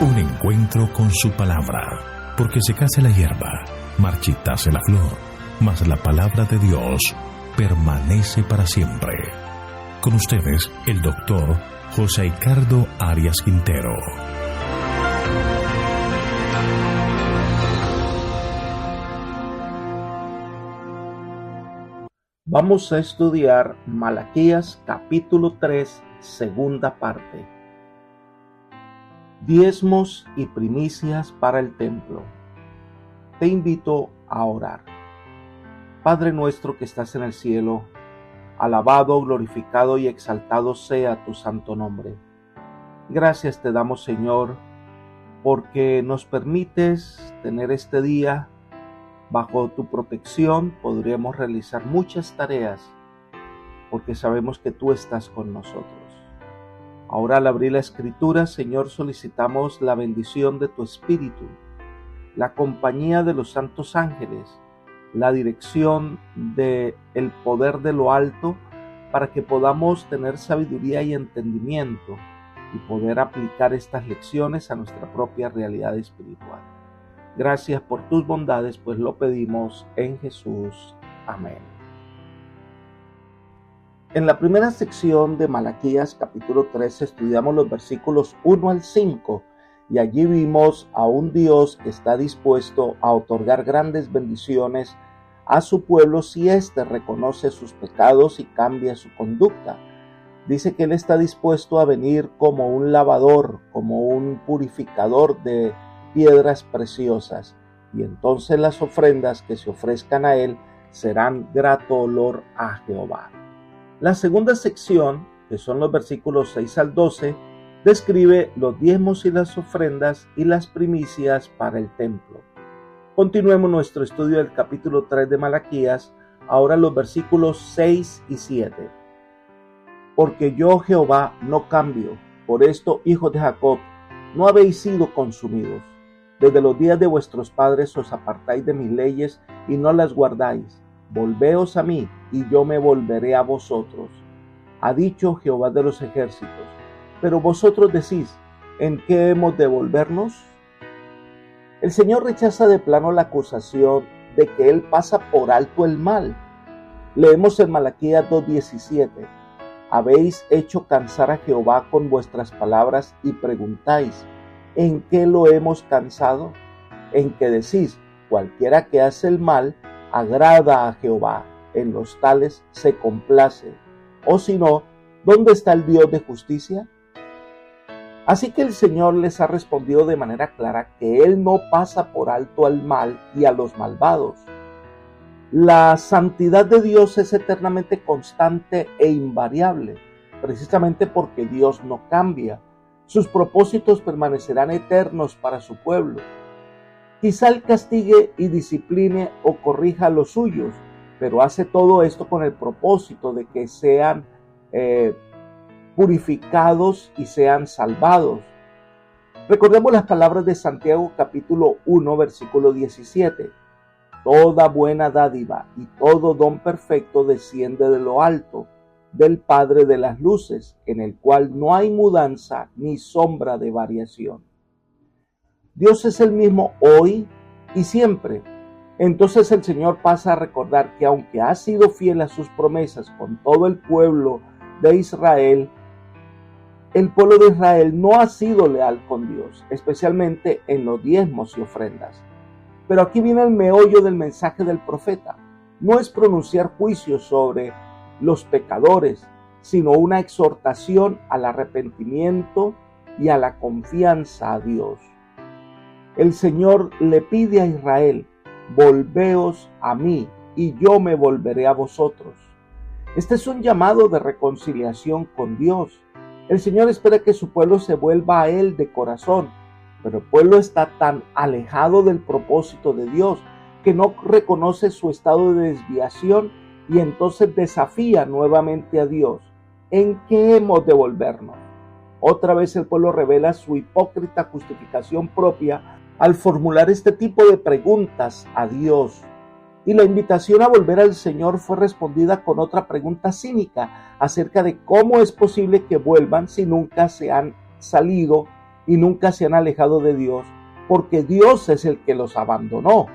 Un encuentro con su palabra, porque secase la hierba, marchitase la flor, mas la palabra de Dios permanece para siempre. Con ustedes, el doctor José Ricardo Arias Quintero. Vamos a estudiar Malaquías capítulo 3, segunda parte. Diezmos y primicias para el templo. Te invito a orar. Padre nuestro que estás en el cielo, alabado, glorificado y exaltado sea tu santo nombre. Gracias te damos, Señor, porque nos permites tener este día bajo tu protección. Podríamos realizar muchas tareas porque sabemos que tú estás con nosotros. Ahora al abrir la Escritura, Señor, solicitamos la bendición de tu Espíritu, la compañía de los santos ángeles, la dirección del poder de lo alto, para que podamos tener sabiduría y entendimiento y poder aplicar estas lecciones a nuestra propia realidad espiritual. Gracias por tus bondades, pues lo pedimos en Jesús. Amén. En la primera sección de Malaquías capítulo 3 estudiamos los versículos 1 al 5 y allí vimos a un Dios que está dispuesto a otorgar grandes bendiciones a su pueblo si éste reconoce sus pecados y cambia su conducta. Dice que Él está dispuesto a venir como un lavador, como un purificador de piedras preciosas, y entonces las ofrendas que se ofrezcan a Él serán grato olor a Jehová. La segunda sección, que son los versículos 6 al 12, describe los diezmos y las ofrendas y las primicias para el templo. Continuemos nuestro estudio del capítulo 3 de Malaquías, ahora los versículos 6 y 7. Porque yo, Jehová, no cambio, por esto, hijos de Jacob, no habéis sido consumidos. Desde los días de vuestros padres os apartáis de mis leyes y no las guardáis. Volveos a mí, y yo me volveré a vosotros. Ha dicho Jehová de los ejércitos. Pero vosotros decís, ¿en qué hemos de volvernos? El Señor rechaza de plano la acusación de que Él pasa por alto el mal. Leemos en Malaquías 2:17. Habéis hecho cansar a Jehová con vuestras palabras y preguntáis, ¿en qué lo hemos cansado? En que decís, cualquiera que hace el mal agrada a Jehová, en los tales se complace. O si no, ¿dónde está el Dios de justicia? Así que el Señor les ha respondido de manera clara que Él no pasa por alto al mal y a los malvados. La santidad de Dios es eternamente constante e invariable, precisamente porque Dios no cambia. Sus propósitos permanecerán eternos para su pueblo. Quizá Él castigue y discipline o corrija a los suyos, pero hace todo esto con el propósito de que sean purificados y sean salvados. Recordemos las palabras de Santiago capítulo 1 versículo 17. Toda buena dádiva y todo don perfecto desciende de lo alto, del Padre de las luces, en el cual no hay mudanza ni sombra de variación. Dios es el mismo hoy y siempre. Entonces el Señor pasa a recordar que aunque ha sido fiel a sus promesas con todo el pueblo de Israel, el pueblo de Israel no ha sido leal con Dios, especialmente en los diezmos y ofrendas. Pero aquí viene el meollo del mensaje del profeta. No es pronunciar juicios sobre los pecadores, sino una exhortación al arrepentimiento y a la confianza a Dios. El Señor le pide a Israel, volveos a mí y yo me volveré a vosotros. Este es un llamado de reconciliación con Dios. El Señor espera que su pueblo se vuelva a Él de corazón, pero el pueblo está tan alejado del propósito de Dios que no reconoce su estado de desviación y entonces desafía nuevamente a Dios. ¿En qué hemos de volvernos? Otra vez el pueblo revela su hipócrita justificación propia al formular este tipo de preguntas a Dios. Y la invitación a volver al Señor fue respondida con otra pregunta cínica acerca de cómo es posible que vuelvan si nunca se han salido y nunca se han alejado de Dios porque Dios es el que los abandonó.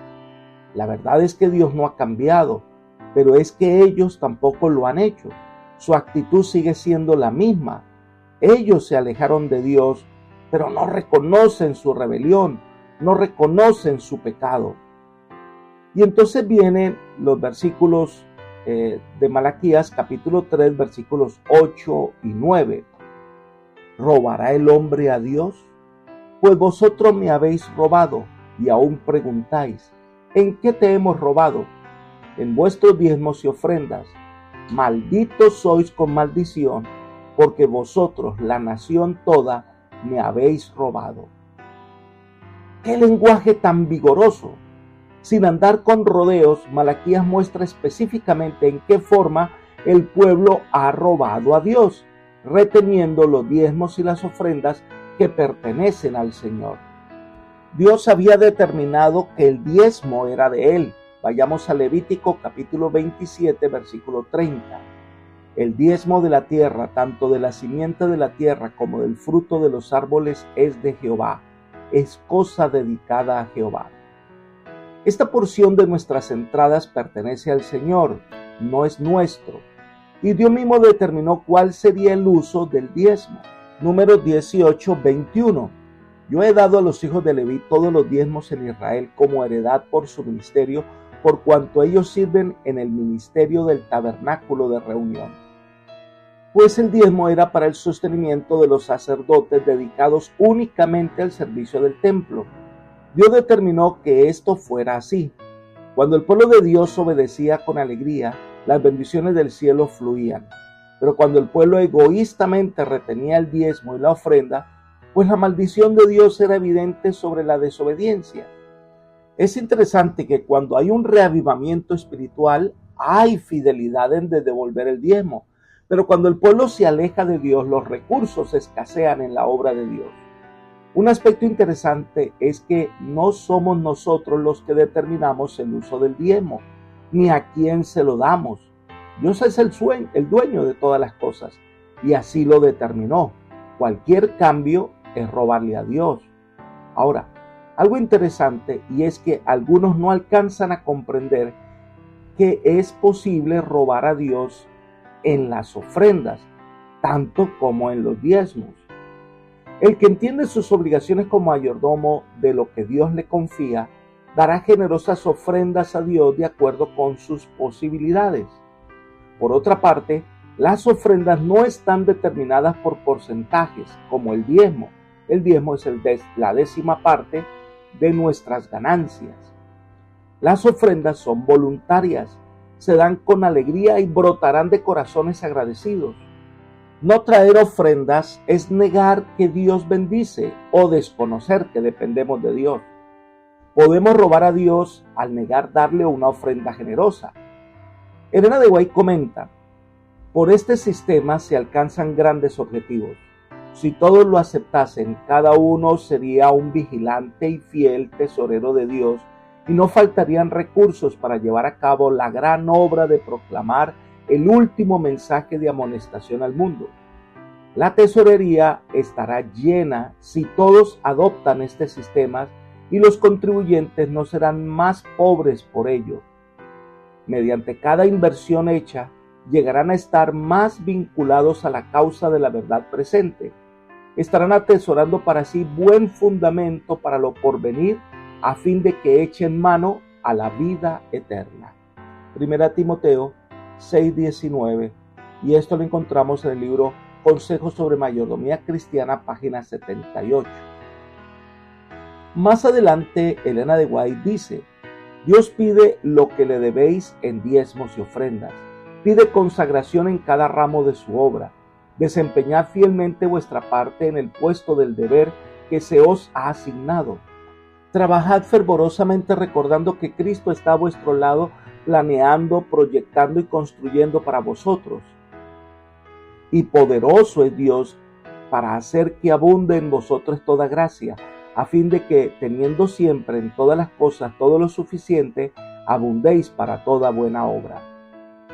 La verdad es que Dios no ha cambiado, pero es que ellos tampoco lo han hecho. Su actitud sigue siendo la misma. Ellos se alejaron de Dios, pero no reconocen su rebelión, no reconocen su pecado. Y entonces vienen los versículos de Malaquías, capítulo 3, versículos 8 y 9. ¿Robará el hombre a Dios? Pues vosotros me habéis robado y aún preguntáis, ¿en qué te hemos robado? En vuestros diezmos y ofrendas. Malditos sois con maldición, porque vosotros, la nación toda, me habéis robado. ¡Qué lenguaje tan vigoroso! Sin andar con rodeos, Malaquías muestra específicamente en qué forma el pueblo ha robado a Dios, reteniendo los diezmos y las ofrendas que pertenecen al Señor. Dios había determinado que el diezmo era de Él. Vayamos a Levítico capítulo 27, versículo 30. El diezmo de la tierra, tanto de la simiente de la tierra como del fruto de los árboles, es de Jehová. Es cosa dedicada a Jehová. Esta porción de nuestras entradas pertenece al Señor, no es nuestro. Y Dios mismo determinó cuál sería el uso del diezmo. Números 18, 21. Yo he dado a los hijos de Leví todos los diezmos en Israel como heredad por su ministerio, por cuanto ellos sirven en el ministerio del tabernáculo de reunión. Pues el diezmo era para el sostenimiento de los sacerdotes dedicados únicamente al servicio del templo. Dios determinó que esto fuera así. Cuando el pueblo de Dios obedecía con alegría, las bendiciones del cielo fluían. Pero cuando el pueblo egoístamente retenía el diezmo y la ofrenda, pues la maldición de Dios era evidente sobre la desobediencia. Es interesante que cuando hay un reavivamiento espiritual, hay fidelidad en devolver el diezmo. Pero cuando el pueblo se aleja de Dios, los recursos escasean en la obra de Dios. Un aspecto interesante es que no somos nosotros los que determinamos el uso del diezmo, ni a quién se lo damos. Dios es el dueño de todas las cosas, y así lo determinó. Cualquier cambio es robarle a Dios. Ahora, algo interesante, y es que algunos no alcanzan a comprender que es posible robar a Dios en las ofrendas, tanto como en los diezmos. El que entiende sus obligaciones como mayordomo de lo que Dios le confía, dará generosas ofrendas a Dios de acuerdo con sus posibilidades. Por otra parte, las ofrendas no están determinadas por porcentajes, como el diezmo. El diezmo es la 10ª parte de nuestras ganancias. Las ofrendas son voluntarias, se dan con alegría y brotarán de corazones agradecidos. No traer ofrendas es negar que Dios bendice o desconocer que dependemos de Dios. Podemos robar a Dios al negar darle una ofrenda generosa. Elena de White comenta, por este sistema se alcanzan grandes objetivos. Si todos lo aceptasen, cada uno sería un vigilante y fiel tesorero de Dios y no faltarían recursos para llevar a cabo la gran obra de proclamar el último mensaje de amonestación al mundo. La tesorería estará llena si todos adoptan este sistema y los contribuyentes no serán más pobres por ello. Mediante cada inversión hecha, llegarán a estar más vinculados a la causa de la verdad presente. Estarán atesorando para sí buen fundamento para lo porvenir, a fin de que echen mano a la vida eterna. 1 Timoteo 6:19, y esto lo encontramos en el libro Consejos sobre Mayordomía Cristiana, página 78. Más adelante, Elena de White dice, Dios pide lo que le debéis en diezmos y ofrendas. Pide consagración en cada ramo de su obra. Desempeñad fielmente vuestra parte en el puesto del deber que se os ha asignado. Trabajad fervorosamente recordando que Cristo está a vuestro lado, planeando, proyectando y construyendo para vosotros. Y poderoso es Dios para hacer que abunde en vosotros toda gracia, a fin de que, teniendo siempre en todas las cosas todo lo suficiente, abundéis para toda buena obra.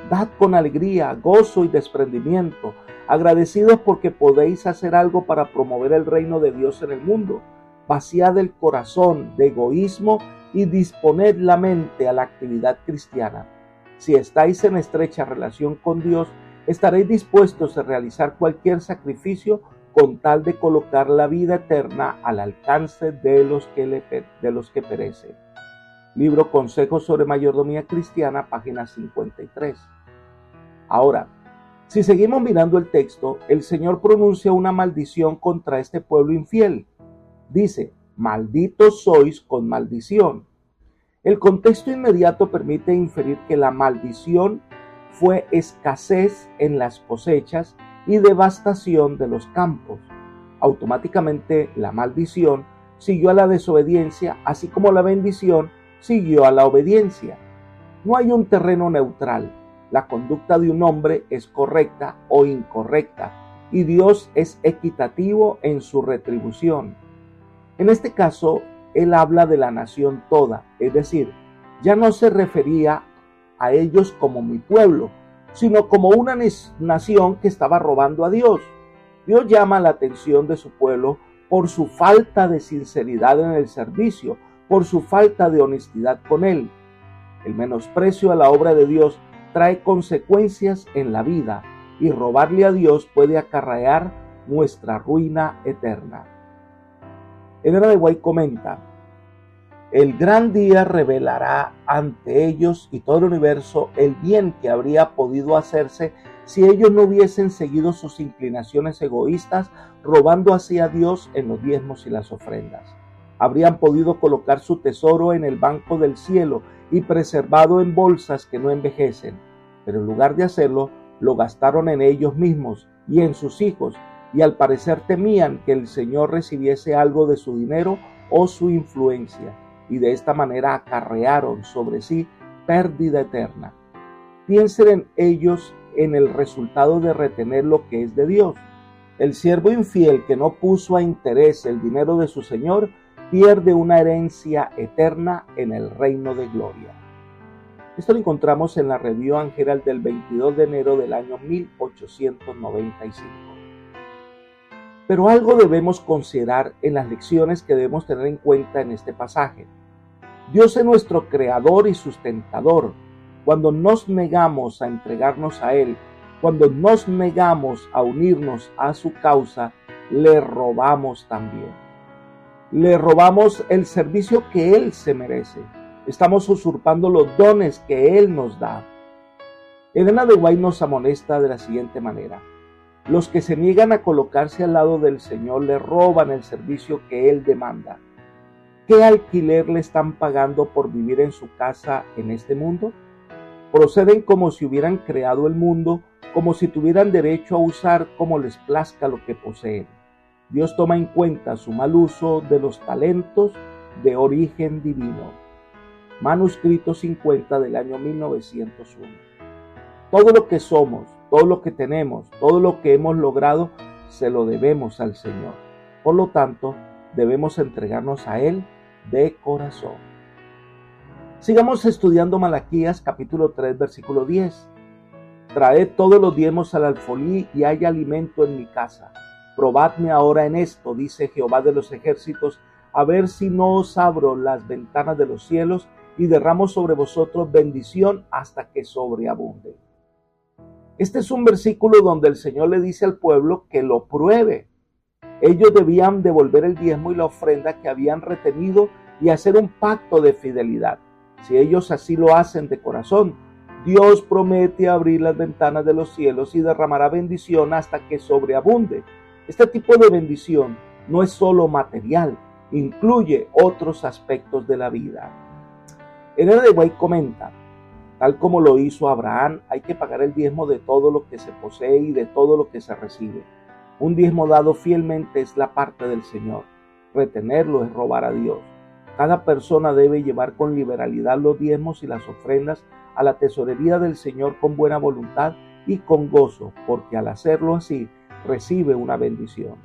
Dad con alegría, gozo y desprendimiento, agradecidos porque podéis hacer algo para promover el reino de Dios en el mundo. Vaciad el corazón de egoísmo y disponed la mente a la actividad cristiana. Si estáis en estrecha relación con Dios, estaréis dispuestos a realizar cualquier sacrificio con tal de colocar la vida eterna al alcance de los que perecen. Libro Consejos sobre Mayordomía Cristiana, página 53. Ahora, si seguimos mirando el texto, el Señor pronuncia una maldición contra este pueblo infiel. Dice, malditos sois con maldición. El contexto inmediato permite inferir que la maldición fue escasez en las cosechas y devastación de los campos. Automáticamente la maldición siguió a la desobediencia, así como la bendición siguió a la obediencia. No hay un terreno neutral. La conducta de un hombre es correcta o incorrecta, y Dios es equitativo en su retribución. En este caso, Él habla de la nación toda, es decir, ya no se refería a ellos como mi pueblo, sino como una nación que estaba robando a Dios. Dios llama la atención de su pueblo por su falta de sinceridad en el servicio, por su falta de honestidad con Él. El menosprecio a la obra de Dios trae consecuencias en la vida, y robarle a Dios puede acarrear nuestra ruina eterna. Elena de White comenta, el gran día revelará ante ellos y todo el universo el bien que habría podido hacerse si ellos no hubiesen seguido sus inclinaciones egoístas, robando así a Dios en los diezmos y las ofrendas. Habrían podido colocar su tesoro en el banco del cielo y preservado en bolsas que no envejecen, pero en lugar de hacerlo, lo gastaron en ellos mismos y en sus hijos, y al parecer temían que el Señor recibiese algo de su dinero o su influencia, y de esta manera acarrearon sobre sí pérdida eterna. Piensen en ellos en el resultado de retener lo que es de Dios. El siervo infiel que no puso a interés el dinero de su Señor pierde una herencia eterna en el reino de gloria. Esto lo encontramos en la Review Angel del 22 de enero del año 1895. Pero algo debemos considerar en las lecciones que debemos tener en cuenta en este pasaje. Dios es nuestro creador y sustentador. Cuando nos negamos a entregarnos a Él, cuando nos negamos a unirnos a su causa, le robamos también. Le robamos el servicio que Él se merece. Estamos usurpando los dones que Él nos da. Elena de White nos amonesta de la siguiente manera. Los que se niegan a colocarse al lado del Señor le roban el servicio que Él demanda. ¿Qué alquiler le están pagando por vivir en su casa en este mundo? Proceden como si hubieran creado el mundo, como si tuvieran derecho a usar como les plazca lo que poseen. Dios toma en cuenta su mal uso de los talentos de origen divino. Manuscrito 50 del año 1901. Todo lo que somos, todo lo que tenemos, todo lo que hemos logrado, se lo debemos al Señor. Por lo tanto, debemos entregarnos a Él de corazón. Sigamos estudiando Malaquías capítulo 3 versículo 10. Traed todos los diezmos al alfolí y haya alimento en mi casa. Probadme ahora en esto, dice Jehová de los ejércitos, a ver si no os abro las ventanas de los cielos y derramo sobre vosotros bendición hasta que sobreabunde. Este es un versículo donde el Señor le dice al pueblo que lo pruebe. Ellos debían devolver el diezmo y la ofrenda que habían retenido y hacer un pacto de fidelidad. Si ellos así lo hacen de corazón, Dios promete abrir las ventanas de los cielos y derramará bendición hasta que sobreabunde. Este tipo de bendición no es solo material, incluye otros aspectos de la vida. Elena de White comenta, tal como lo hizo Abraham, hay que pagar el diezmo de todo lo que se posee y de todo lo que se recibe. Un diezmo dado fielmente es la parte del Señor. Retenerlo es robar a Dios. Cada persona debe llevar con liberalidad los diezmos y las ofrendas a la tesorería del Señor con buena voluntad y con gozo, porque al hacerlo así, recibe una bendición.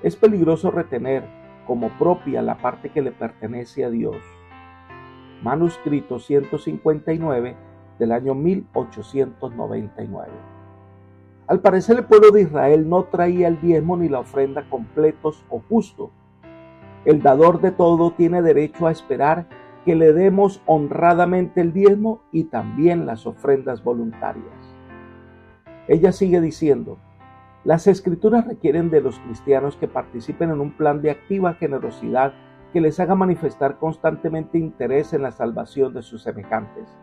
Es peligroso retener como propia la parte que le pertenece a Dios. Manuscrito 159 del año 1899. Al parecer el pueblo de Israel no traía el diezmo ni la ofrenda completos o justos. El dador de todo tiene derecho a esperar que le demos honradamente el diezmo y también las ofrendas voluntarias. Ella sigue diciendo: las Escrituras requieren de los cristianos que participen en un plan de activa generosidad que les haga manifestar constantemente interés en la salvación de sus semejantes.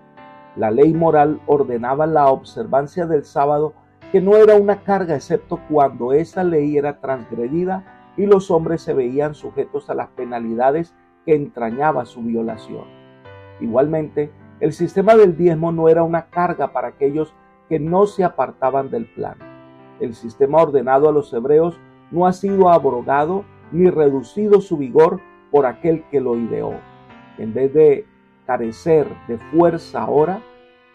La ley moral ordenaba la observancia del sábado, que no era una carga excepto cuando esa ley era transgredida y los hombres se veían sujetos a las penalidades que entrañaba su violación. Igualmente, el sistema del diezmo no era una carga para aquellos que no se apartaban del plan. El sistema ordenado a los hebreos no ha sido abrogado ni reducido su vigor por aquel que lo ideó. En vez de carecer de fuerza ahora,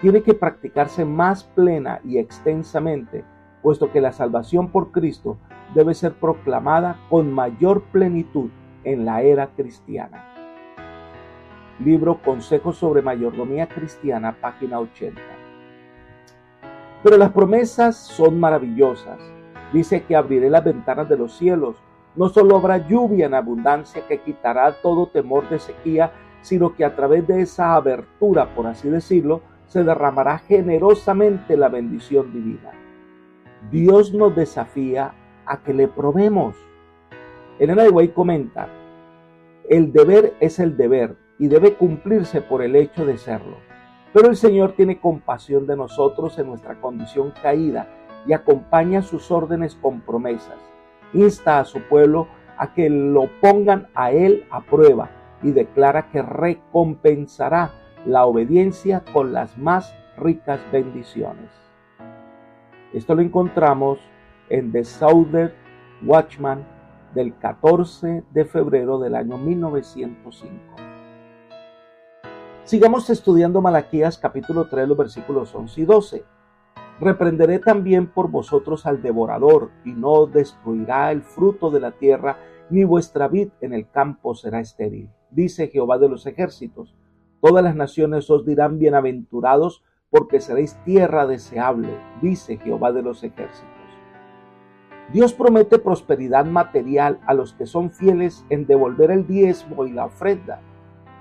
tiene que practicarse más plena y extensamente, puesto que la salvación por Cristo debe ser proclamada con mayor plenitud en la era cristiana. Libro Consejos sobre Mayordomía Cristiana, página 80. Pero las promesas son maravillosas. Dice que abriré las ventanas de los cielos. No solo habrá lluvia en abundancia que quitará todo temor de sequía, sino que a través de esa abertura, por así decirlo, se derramará generosamente la bendición divina. Dios nos desafía a que le probemos. Elena de White comenta: el deber es el deber y debe cumplirse por el hecho de serlo. Pero el Señor tiene compasión de nosotros en nuestra condición caída y acompaña sus órdenes con promesas. Insta a su pueblo a que lo pongan a Él a prueba y declara que recompensará la obediencia con las más ricas bendiciones. Esto lo encontramos en The Southern Watchman del 14 de febrero del año 1905. Sigamos estudiando Malaquías capítulo 3, los versículos 11 y 12. Reprenderé también por vosotros al devorador, y no destruirá el fruto de la tierra, ni vuestra vid en el campo será estéril. Dice Jehová de los ejércitos: todas las naciones os dirán bienaventurados, porque seréis tierra deseable, dice Jehová de los ejércitos. Dios promete prosperidad material a los que son fieles en devolver el diezmo y la ofrenda.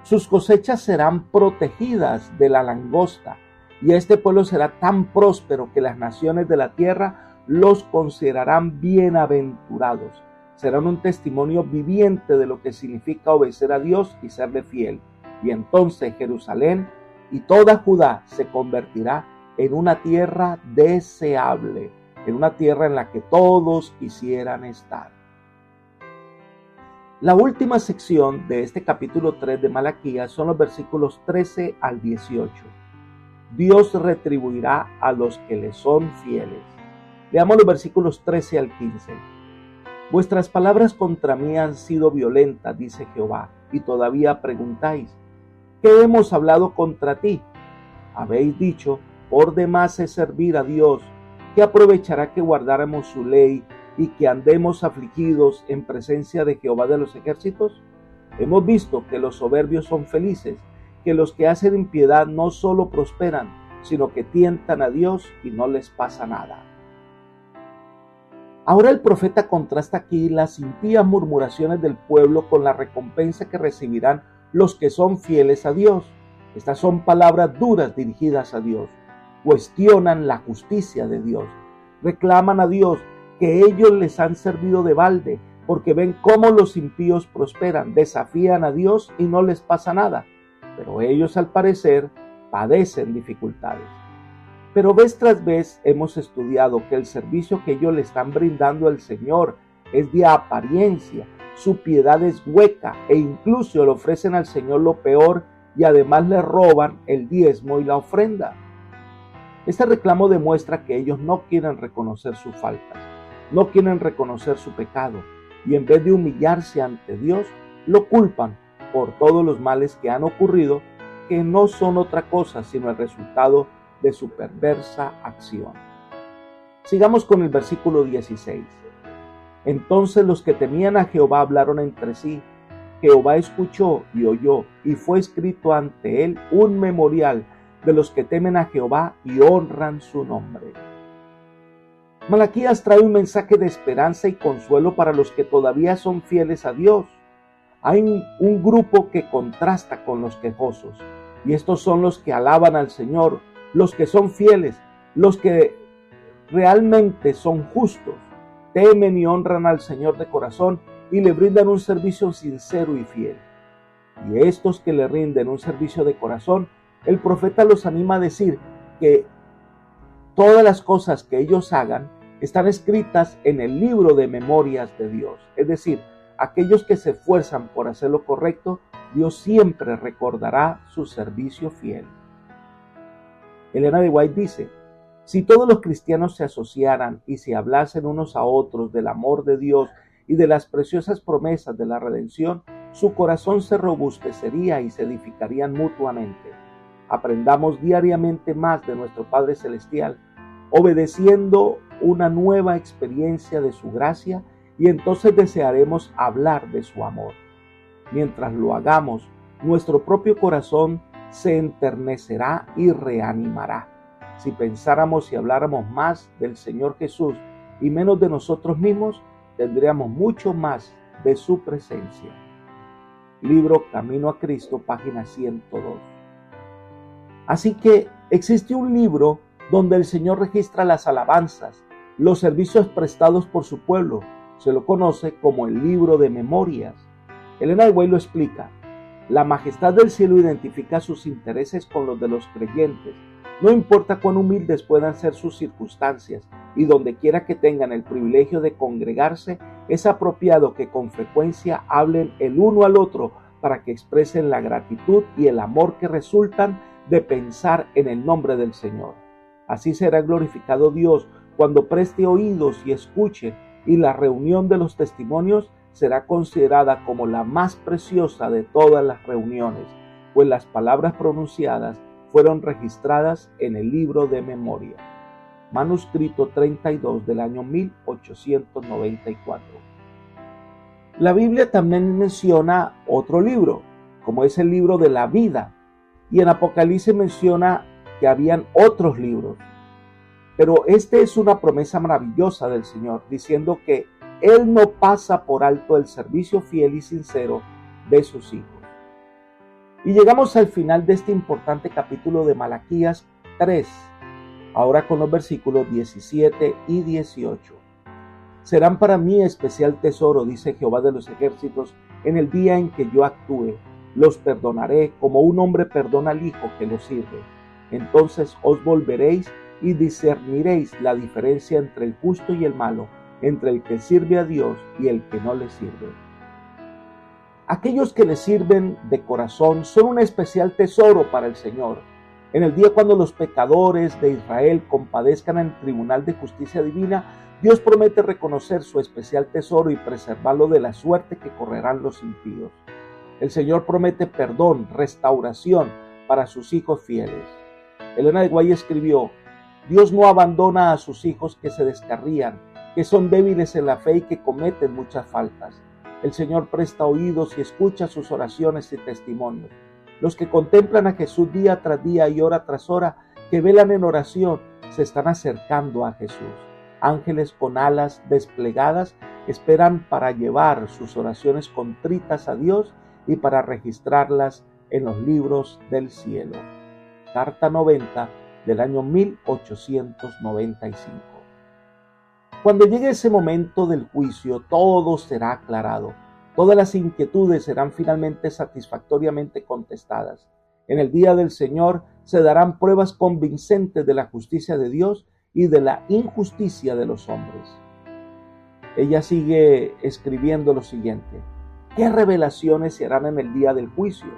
Sus cosechas serán protegidas de la langosta, y este pueblo será tan próspero que las naciones de la tierra los considerarán bienaventurados. Serán un testimonio viviente de lo que significa obedecer a Dios y serle fiel. Y entonces Jerusalén y toda Judá se convertirá en una tierra deseable, en una tierra en la que todos quisieran estar. La última sección de este capítulo 3 de Malaquías son los versículos 13 al 18. Dios retribuirá a los que le son fieles. Veamos los versículos 13 al 15. Vuestras palabras contra mí han sido violentas, dice Jehová, y todavía preguntáis: ¿qué hemos hablado contra ti? Habéis dicho: por demás es servir a Dios. ¿Qué aprovechará que guardáramos su ley y que andemos afligidos en presencia de Jehová de los ejércitos? Hemos visto que los soberbios son felices, que los que hacen impiedad no solo prosperan, sino que tientan a Dios y no les pasa nada. Ahora el profeta contrasta aquí las impías murmuraciones del pueblo con la recompensa que recibirán los que son fieles a Dios. Estas son palabras duras dirigidas a Dios. Cuestionan la justicia de Dios. Reclaman a Dios que ellos les han servido de balde, porque ven cómo los impíos prosperan, desafían a Dios y no les pasa nada. Pero ellos, al parecer, padecen dificultades. Pero vez tras vez hemos estudiado que el servicio que ellos le están brindando al Señor es de apariencia, su piedad es hueca e incluso le ofrecen al Señor lo peor y además le roban el diezmo y la ofrenda. Este reclamo demuestra que ellos no quieren reconocer sus faltas, no quieren reconocer su pecado y en vez de humillarse ante Dios, lo culpan por todos los males que han ocurrido, que no son otra cosa sino el resultado de su perversa acción. Sigamos con el versículo 16. Entonces los que temían a Jehová hablaron entre sí. Jehová escuchó y oyó, y fue escrito ante él un memorial de los que temen a Jehová y honran su nombre. Malaquías trae un mensaje de esperanza y consuelo para los que todavía son fieles a Dios. Hay un grupo que contrasta con los quejosos, y estos son los que alaban al Señor, los que son fieles, los que realmente son justos, temen y honran al Señor de corazón y le brindan un servicio sincero y fiel. Y estos que le rinden un servicio de corazón, el profeta los anima a decir que todas las cosas que ellos hagan están escritas en el libro de memorias de Dios. Es decir, aquellos que se esfuerzan por hacer lo correcto, Dios siempre recordará su servicio fiel. Elena de White dice: si todos los cristianos se asociaran y se hablasen unos a otros del amor de Dios y de las preciosas promesas de la redención, su corazón se robustecería y se edificarían mutuamente. Aprendamos diariamente más de nuestro Padre Celestial, obedeciendo una nueva experiencia de su gracia, y entonces desearemos hablar de su amor. Mientras lo hagamos, nuestro propio corazón se enternecerá y reanimará. Si pensáramos y habláramos más del Señor Jesús y menos de nosotros mismos, tendríamos mucho más de su presencia. Libro Camino a Cristo, página 102. Así que existe un libro donde el Señor registra las alabanzas, los servicios prestados por su pueblo. Se lo conoce como el libro de memorias. Elena de White lo explica: la majestad del cielo identifica sus intereses con los de los creyentes. No importa cuán humildes puedan ser sus circunstancias, y donde quiera que tengan el privilegio de congregarse, es apropiado que con frecuencia hablen el uno al otro para que expresen la gratitud y el amor que resultan de pensar en el nombre del Señor. Así será glorificado Dios cuando preste oídos y escuche, y la reunión de los testimonios será considerada como la más preciosa de todas las reuniones, pues las palabras pronunciadas fueron registradas en el libro de memoria. Manuscrito 32 del año 1894. La Biblia también menciona otro libro, como es el libro de la vida, y en Apocalipsis menciona que habían otros libros. Pero esta es una promesa maravillosa del Señor, diciendo que Él no pasa por alto el servicio fiel y sincero de sus hijos. Y llegamos al final de este importante capítulo de Malaquías 3, ahora con los versículos 17 y 18. Serán para mí especial tesoro, dice Jehová de los ejércitos, en el día en que yo actúe. Los perdonaré como un hombre perdona al hijo que lo sirve. Entonces os volveréis y discerniréis la diferencia entre el justo y el malo, entre el que sirve a Dios y el que no le sirve. Aquellos que le sirven de corazón son un especial tesoro para el Señor. En el día cuando los pecadores de Israel compadezcan en el tribunal de justicia divina, Dios promete reconocer su especial tesoro y preservarlo de la suerte que correrán los impíos. El Señor promete perdón, restauración para sus hijos fieles. Elena de White escribió: Dios no abandona a sus hijos que se descarrían, que son débiles en la fe y que cometen muchas faltas. El Señor presta oídos y escucha sus oraciones y testimonios. Los que contemplan a Jesús día tras día y hora tras hora, que velan en oración, se están acercando a Jesús. Ángeles con alas desplegadas esperan para llevar sus oraciones contritas a Dios y para registrarlas en los libros del cielo. Carta 90 del año 1895. Cuando llegue ese momento del juicio, todo será aclarado. Todas las inquietudes serán finalmente satisfactoriamente contestadas. En el día del Señor se darán pruebas convincentes de la justicia de Dios y de la injusticia de los hombres. Ella sigue escribiendo lo siguiente: ¿qué revelaciones se harán en el día del juicio?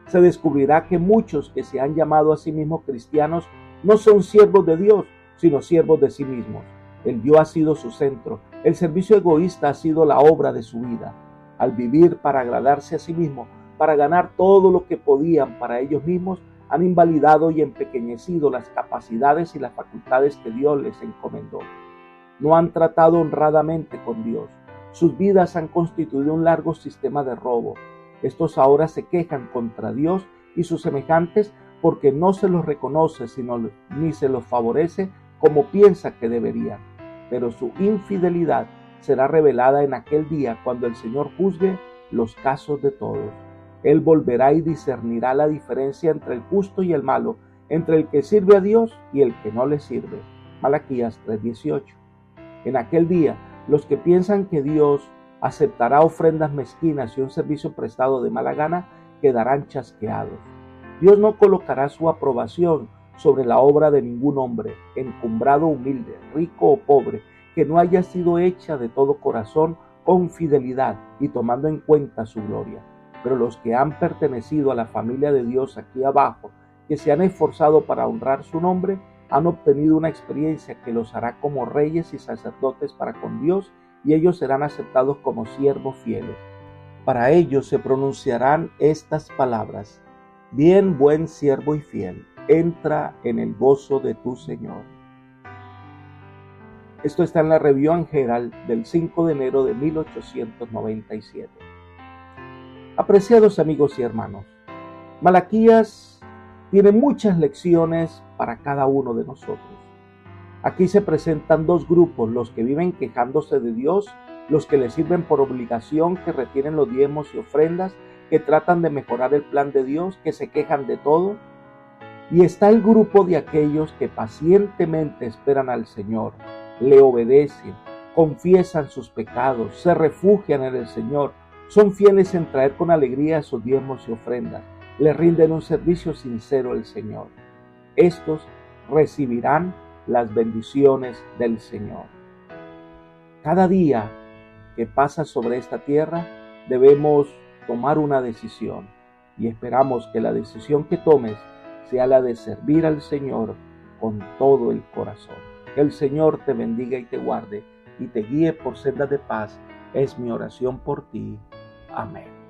Se descubrirá que muchos que se han llamado a sí mismos cristianos no son siervos de Dios, sino siervos de sí mismos. El yo ha sido su centro. El servicio egoísta ha sido la obra de su vida. Al vivir para agradarse a sí mismo, para ganar todo lo que podían para ellos mismos, han invalidado y empequeñecido las capacidades y las facultades que Dios les encomendó. No han tratado honradamente con Dios. Sus vidas han constituido un largo sistema de robo. Estos ahora se quejan contra Dios y sus semejantes porque no se los reconoce ni se los favorece como piensa que deberían. Pero su infidelidad será revelada en aquel día cuando el Señor juzgue los casos de todos. Él volverá y discernirá la diferencia entre el justo y el malo, entre el que sirve a Dios y el que no le sirve. Malaquías 3:18. En aquel día, los que piensan que Dios aceptará ofrendas mezquinas y un servicio prestado de mala gana quedarán chasqueados. Dios no colocará su aprobación sobre la obra de ningún hombre, encumbrado o humilde, rico o pobre, que no haya sido hecha de todo corazón, con fidelidad y tomando en cuenta su gloria. Pero los que han pertenecido a la familia de Dios aquí abajo, que se han esforzado para honrar su nombre, han obtenido una experiencia que los hará como reyes y sacerdotes para con Dios, y ellos serán aceptados como siervos fieles. Para ellos se pronunciarán estas palabras: bien, buen siervo y fiel, entra en el gozo de tu Señor. Esto está en la Review and Herald del 5 de enero de 1897. Apreciados amigos y hermanos, Malaquías tiene muchas lecciones para cada uno de nosotros. Aquí se presentan dos grupos: los que viven quejándose de Dios, los que le sirven por obligación, que retienen los diezmos y ofrendas, que tratan de mejorar el plan de Dios, que se quejan de todo. Y está el grupo de aquellos que pacientemente esperan al Señor, le obedecen, confiesan sus pecados, se refugian en el Señor, son fieles en traer con alegría sus diezmos y ofrendas, le rinden un servicio sincero al Señor. Estos recibirán las bendiciones del Señor. Cada día que pasa sobre esta tierra debemos tomar una decisión, y esperamos que la decisión que tomes sea la de servir al Señor con todo el corazón. Que el Señor te bendiga y te guarde y te guíe por sendas de paz. Es mi oración por ti. Amén.